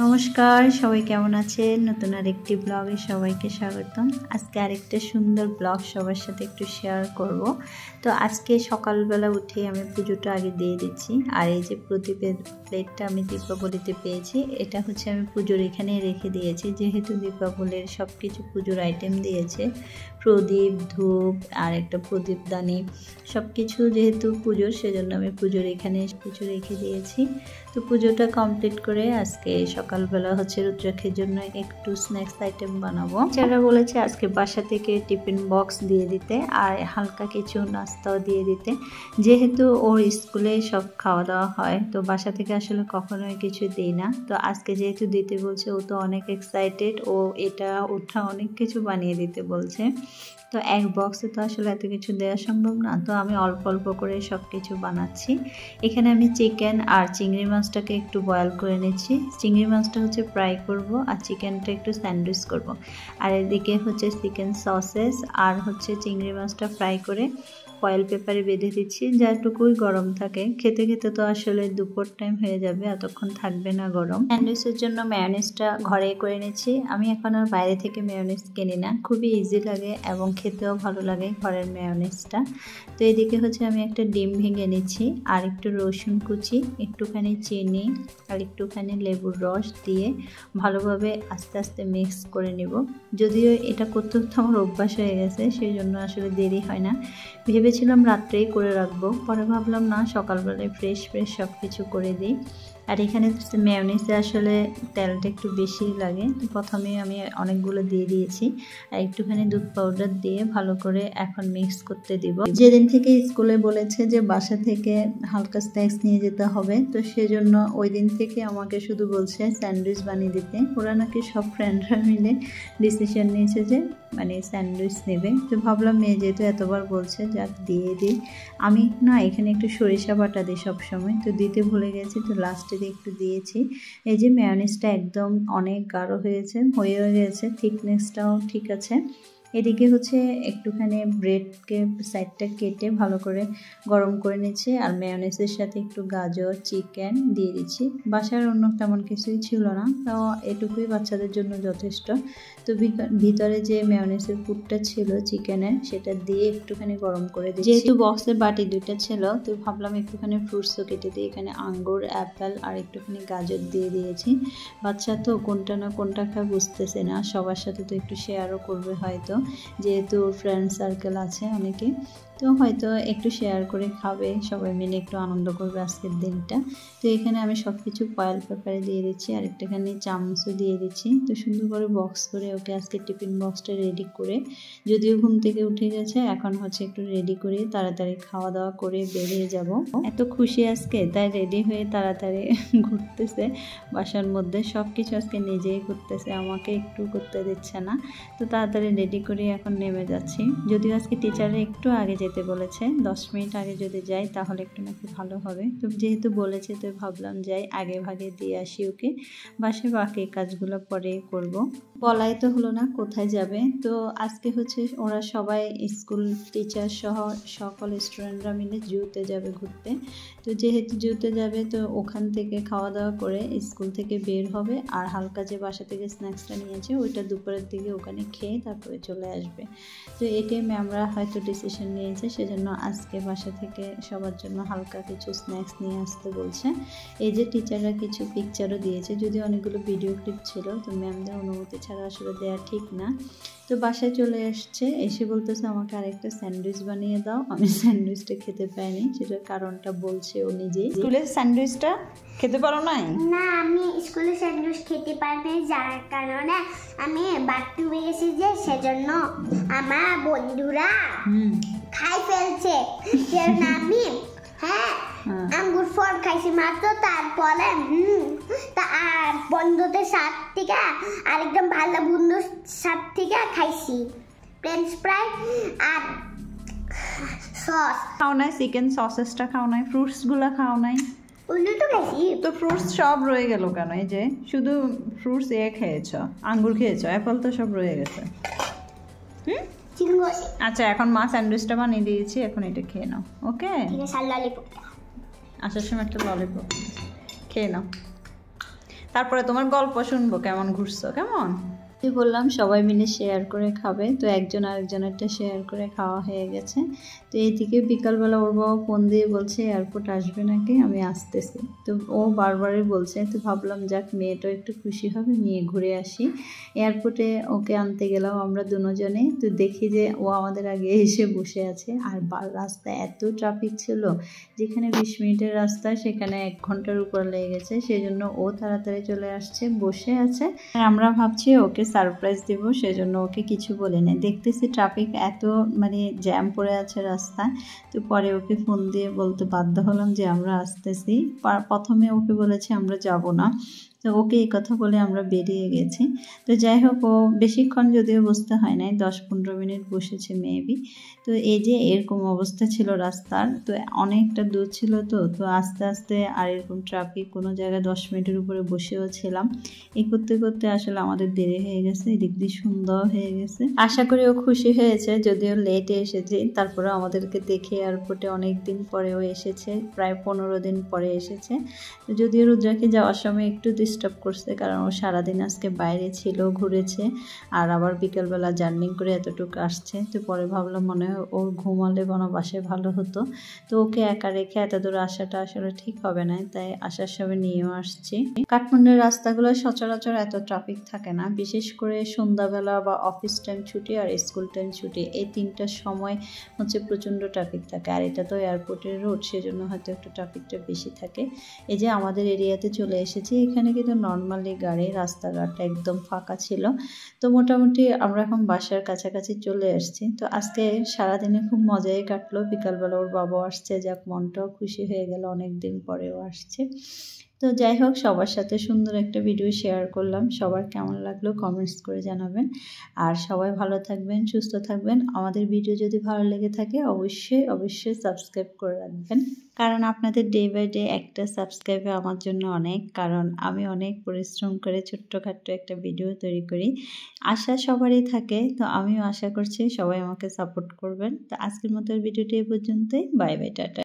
নমস্কার, সবাই কেমন আছেন? নতুন আরেকটি ব্লগে সবাইকে স্বাগতম। আজকে আরেকটা সুন্দর ব্লগ সবার সাথে একটু শেয়ার করব। তো আজকে সকালবেলা উঠে আমি পুজোটা আগে দিয়ে দিচ্ছি। আর এই যে প্রদীপের প্লেটটা আমি দীপাবলিতে পেয়েছি, এটা হচ্ছে আমি পুজোর এখানে রেখে দিয়েছি। যেহেতু দীপাবলির সব কিছু পুজোর আইটেম দিয়েছে, প্রদীপ, ধূপ আর একটা প্রদীপদানি, সব কিছু যেহেতু পুজোর, সেজন্য আমি পুজোর এখানে কিছু রেখে দিয়েছি। তো পুজোটা কমপ্লিট করে আজকে সকালবেলা হচ্ছে রুদ্রাক্ষের জন্য একটু স্ন্যাক্স আইটেম বানাবো। যারা বলেছে আজকে বাসা থেকে টিফিন বক্স দিয়ে দিতে আর হালকা কিছু নাস্তাও দিয়ে দিতে, যেহেতু ওর স্কুলে সব খাওয়া দাওয়া হয়, তো বাসা থেকে আসলে কখনোই কিছু দিই না। তো আজকে যেহেতু দিতে বলছে, ও তো অনেক এক্সাইটেড, ও এটা ওঠা অনেক কিছু বানিয়ে দিতে বলছে। তো এক বক্সে তো আসলে এত কিছু দেওয়া সম্ভব না, তো আমি অল্প অল্প করে সব কিছু বানাচ্ছি। এখানে আমি চিকেন আর চিংড়ি মাছটাকে একটু বয়েল করে নিচ্ছি। চিংড়ি মাছটা হচ্ছে ফ্রাই করব আর চিকেনটা একটু স্যান্ডউইচ করব। আর এদিকে হচ্ছে চিকেন সসেস আর হচ্ছে চিংড়ি মাছটা ফ্রাই করে ফয়েল পেপারে বেঁধে দিচ্ছি, যাটুকুই গরম থাকে। খেতে খেতে তো আসলে দুপুর টাইম হয়ে যাবে, এতক্ষণ থাকবে না গরম। স্যান্ডউইচের জন্য মেয়োনিজটা ঘরে করে নিচ্ছি। আমি এখন আর বাইরে থেকে মেয়োনিজ কিনি না, খুবই ইজি লাগে এবং খেতেও ভালো লাগে ঘরের মেয়োনিজটা। তো এদিকে হচ্ছে আমি একটা ডিম ভেঙে নিচ্ছি আর একটু রসুন কুচি, একটুখানি চিনি আর একটুখানি লেবুর রস দিয়ে ভালোভাবে আস্তে আস্তে মিক্স করে নেব। যদিও এটা করতে করতে আমার অভ্যাস হয়ে গেছে, সেই জন্য আসলে দেরি হয় না। ভেবেছিলাম রাত্রেই করে রাখবো, পরে ভাবলাম না, সকালবেলায় ফ্রেশ সব কিছু করে দিই। আর এখানে মেয়োনিজে আসলে তেলটা একটু বেশি লাগে, তো প্রথমে আমি অনেকগুলো দিয়ে দিয়েছি আর একটুখানি দুধ পাউডার দিয়ে ভালো করে এখন মিক্স করতে দিব। যেদিন থেকে স্কুলে বলেছে যে বাসা থেকে হালকা স্ন্যাক্স নিয়ে যেতে হবে, তো সেজন্য ওই দিন থেকে আমাকে শুধু বলছে স্যান্ডউইচ বানিয়ে দিতে। ওরা নাকি সব ফ্রেন্ডরা মিলে ডিসিশন নিয়েছে যে মানে স্যান্ডউইচ নেবে। তো ভাবলাম মেয়ে যেহেতু এতবার বলছে, যাক দিয়ে দিই। আমি না এখানে একটু সরিষা বাটা দিই সবসময়, তো দিতে ভুলে গেছি, তো লাস্টে একটু দিয়েছি। এই যে মেয়োনিজটা একদম অনেক গাঢ় হয়ে গেছে, থিকনেসটাও ঠিক আছে। এদিকে হচ্ছে একটুখানি ব্রেডকে সাইডটা কেটে ভালো করে গরম করে নিচ্ছি আর মেয়োনিজের সাথে একটু গাজর, চিকেন দিয়ে দিচ্ছি। বাসার অন্য তেমন কিছুই ছিল না, তো এটুকুই বাচ্চাদের জন্য যথেষ্ট। তো ভিতরে যে মেয়োনিজের পুরটা ছিল চিকেনের, সেটা দিয়ে একটুখানি গরম করে দিচ্ছি। যেহেতু বক্সের বাটি দুইটা ছিল, তো ভাবলাম একটুখানি ফ্রুটসও কেটে দিই। এখানে আঙ্গুর, অ্যাপেল আর একটুখানি গাজর দিয়ে দিয়েছি। বাচ্চা তো কোনটা না কোনটা খায় বুঝতেছে না, সবার সাথে তো একটু শেয়ারও করবে হয়তো, যেহেতু ফ্রেন্ড সার্কেল আছে অনেকে, তো হয়তো একটু শেয়ার করে খাবে, সবাই মিলে একটু আনন্দ করবে আজকের দিনটা। তো এখানে আমি সব কিছু ফয়েল পেপারে দিয়ে দিচ্ছি আর একটুখানি চামচও দিয়ে দিচ্ছি। তো সুন্দর করে বক্স করে ওকে আজকে টিফিন বক্সটা রেডি করে, যদিও ঘুম থেকে উঠে গেছে, এখন হচ্ছে একটু রেডি করে তাড়াতাড়ি খাওয়া দাওয়া করে বেরিয়ে যাব। এত খুশি আজকে, তাই রেডি হয়ে তাড়াতাড়ি ঘুরতেছে বাসার মধ্যে। সব কিছু আজকে নিজেই করতেছে, আমাকে একটু করতে দিচ্ছে না। তো তাড়াতাড়ি রেডি করে এখন নেমে যাচ্ছি। যদিও আজকে টিচারে একটু আগে যেতে বলেছে, 10 মিনিট আগে যদি যাই তাহলে একটু নাকি ভালো হবে। তো যেহেতু বলেছে, তো ভাবলাম যাই, আগে ভাগে দিয়ে আসি ওকে, বাসায় বাকি কাজগুলো পরে করব। বলাই তো হলো না কোথায় যাবে। তো আজকে হচ্ছে ওরা সবাই স্কুল টিচার সহ সকল স্টুডেন্টরা মিলে জুতে যাবে ঘুরতে। তো যেহেতু জুতে যাবে, তো ওখান থেকে খাওয়া দাওয়া করে স্কুল থেকে বের হবে আর হালকা যে বাসা থেকে স্ন্যাক্সটা নিয়েছে ওইটা দুপুরের দিকে ওখানে খেয়ে তারপরে চলে আসবে। তো এটাই ম্যামরা হয়তো ডিসিশন নিয়েছে, সেজন্য আজকে বাসা থেকে সবার জন্য হালকা কিছু স্ন্যাক্স নিয়ে আসতে বলছে। এই যে টিচাররা কিছু পিকচারও দিয়েছে, যদি অনেকগুলো ভিডিও ক্লিপ ছিল, তো ম্যামদের অনুমতি ছাড়া আসলে দেওয়া ঠিক না। তো বাসায় চলে আসছে, এসে বলতেছে আমাকে আরেকটা স্যান্ডউইচ বানিয়ে দাও। আমি স্যান্ডউইচটা খেতে পাইনি, সেটার কারণটা বলছে ও নিজেই। স্কুলের স্যান্ডউইচটা খেতে পারো নাই? না, আমি স্কুলে স্যান্ডউইচ খেতে পারিনি, যার কারণে আমি বাথরুমে গেছি, যে সেজন্য আমার বন্ধুরা খাই ফেলছে। আমি আঙ্গুর ফল খাইছি মাত্র, তারপরে আর বন্ধুদের সাথ থেকে আর একদম ভালো বন্ধুর সাথ থেকে খাইছি ফ্রেঞ্চ ফ্রাই আর সস। খাও নাই চিকেন সসেসটা? খাও নাই ফ্রুটসগুলো? খাও নাই? ওগুলো তো খাইছি। তো ফ্রুটস সব রয়ে গেল কেন? এই যে শুধু ফ্রুটস খেয়েছ, আঙ্গুর খেয়েছ, অ্যাপল তো সব রয়ে গেছে। আচ্ছা, এখন মা স্যান্ডউইচটা বানিয়ে দিয়েছি, এখন এটা খেয়ে নাও। ওকে, আসার সময় একটা ললিপপ খেয়ে নাও। তারপরে তোমার গল্প শুনবো কেমন ঘুরছো কেমন। বললাম সবাই মিলে শেয়ার করে খাবে, তো একজন আরেকজনেরটা শেয়ার করে খাওয়া হয়ে গেছে। তো এইদিকে বিকালবেলা ওর বাবা ফোন দিয়ে বলছে এয়ারপোর্ট আসবে নাকি, আমি আসতেছি। তো ও বারবারই বলছে, তো ভাবলাম যাক মেয়েটাও একটু খুশি হবে, নিয়ে ঘুরে আসি। এয়ারপোর্টে ওকে আনতে গেলাম আমরা দুজনে, তো দেখি যে ও আমাদের আগে এসে বসে আছে। আর রাস্তায় এত ট্রাফিক ছিল, যেখানে 20 মিনিটের রাস্তা সেখানে 1 ঘন্টার উপর লেগে গেছে, সেই জন্য ও তাড়াতাড়ি চলে আসছে, বসে আছে। আর আমরা ভাবছি ওকে সারপ্রাইজ দেব, সেজন্য ওকে কিছু বলে নেই। দেখতেছি ট্রাফিক এত মানে জ্যাম পড়ে আছে রাস্তায়, তো পরে ওকে ফোন দিয়ে বলতে বাধ্য হলাম যে আমরা আসতেছি। প্রথমে ওকে বলেছে আমরা যাব না, তো ওকে এই কথা বলে আমরা বেরিয়ে গেছি। তো যাই হোক, ও বেশিক্ষণ যদিও বসতে হয় নাই, 10-15 মিনিট বসেছে মেবি। তো এই যে এরকম অবস্থা ছিল রাস্তার, তো অনেকটা দূর ছিল, তো আস্তে আস্তে আর এরকম ট্রাফিক, কোনো জায়গায় 10 মিনিটের উপরে বসেও ছিলাম। এই করতে করতে আসলে আমাদের দেরি হয়ে গেছে, এদিক দিয়ে সন্ধ্যা হয়ে গেছে। আশা করি ও খুশি হয়েছে, যদিও লেটে এসেছে, তারপরে আমাদেরকে দেখে এয়ারপোর্টে অনেক দিন পরেও এসেছে, প্রায় 15 দিন পরে এসেছে। যদিও রুদ্রাকে যাওয়ার সময় একটু ডিস্টার্ব করছে, কারণ ও সারাদিন আজকে বাইরে ছিল, ঘুরেছে, আর আবার বিকেলবেলা জার্নি করে এতটুকু আসছে। তো পরে ভাবলাম মনে হয় ওর ঘুমালে বাসায় ভালো হতো, তো ওকে একা রেখে এত দূর আসাটা আসলে ঠিক হবে না, তাই আসার সময় নিয়েও আসছি। কাঠমান্ডুর রাস্তাগুলো সচরাচর এত ট্রাফিক থাকে না, বিশেষ করে সন্ধ্যাবেলা বা অফিস টাইম ছুটি আর স্কুল টাইম ছুটি, এই 3টার সময় হচ্ছে প্রচণ্ড ট্রাফিক থাকে। আর এটা তো এয়ারপোর্টের রোড, সেজন্য হয়তো একটু ট্রাফিকটা বেশি থাকে। এই যে আমাদের এরিয়াতে চলে এসেছি, এখানে কিন্তু নর্মালি গাড়ি, রাস্তাঘাট একদম ফাঁকা ছিল। তো মোটামুটি আমরা এখন বাসার কাছাকাছি চলে আসছি। তো আজকে সারাদিনে খুব মজাই কাটলো, বিকালবেলা ওর বাবা আসছে, যাক মনটাও খুশি হয়ে গেল, অনেকদিন পরেও আসছে। তো যাই হোক, সবার সাথে সুন্দর একটা ভিডিও শেয়ার করলাম। সবার কেমন লাগলো কমেন্টস করে জানাবেন, আর সবাই ভালো থাকবেন, সুস্থ থাকবেন। আমাদের ভিডিও যদি ভালো লেগে থাকে অবশ্যই সাবস্ক্রাইব করে রাখবেন, কারণ আপনাদের ডে বাই ডে একটা সাবস্ক্রাইবে আমার জন্য অনেক, কারণ আমি অনেক পরিশ্রম করে ছোট্টখাট্ট একটা ভিডিও তৈরি করি। আশা সবারই থাকে, তো আমিও আশা করছি সবাই আমাকে সাপোর্ট করবেন। তো আজকের মতো ভিডিওটি এই পর্যন্তই। Bye bye, tata.